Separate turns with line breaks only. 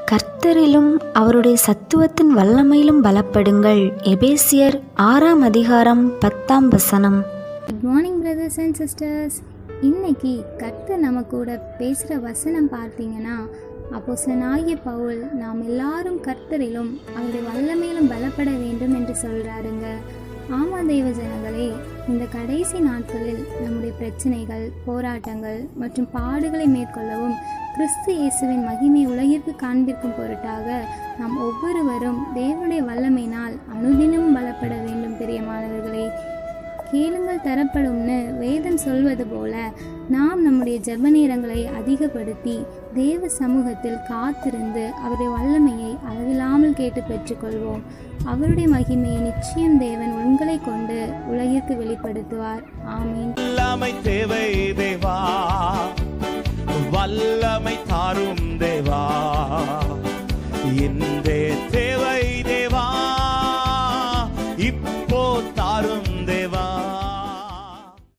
கர்த்தரிலும் அவருடைய சத்துவத்தின் வல்லமையிலும் பலப்படுங்கள். எபேசியர் 6 அதிகாரம் 10
good morning brothers and sisters. இன்னைக்கு கர்த்தர் நம்ம கூட பேசுகிற வசனம் பார்த்தீங்கன்னா, அப்போஸ்தலனாகிய பவுல் நாம் எல்லாரும் கர்த்தரிலும் அவருடைய வல்லமையிலும் பலப்பட வேண்டும் என்று சொல்கிறாருங்க. ஆமா தெய்வ ஜனங்களே, இந்த கடைசி நாட்களில் நம்முடைய பிரச்சனைகள், போராட்டங்கள் மற்றும் பாடுகளை மேற்கொள்ளவும் கிறிஸ்து இயேசுவின் மகிமை உலகிற்கு காண்பிக்கும் பொருட்டாக நாம் ஒவ்வொருவரும் தேவனுடைய வல்லமையினால் அனுதினமும் பலப்பட வேண்டும். பிரியமானவர்களே, கேளுங்கள் தரப்படும்னு வேதம் சொல்வது போல நாம் நம்முடைய ஜெப நேரங்களை அதிகப்படுத்தி தேவ சமூகத்தில் காத்திருந்து அவருடைய வல்லமையை அளவில்லாமல் கேட்டு பெற்றுக்கொள்வோம். அவருடைய மகிமையை நிச்சயம் தேவன் உங்களை கொண்டு உலகிற்கு வெளிப்படுத்துவார். ஆமீன்.
வல்லமை தேவை தேவா, வல்லமை தாரும் தேவா, இந்த தேவை தேவா,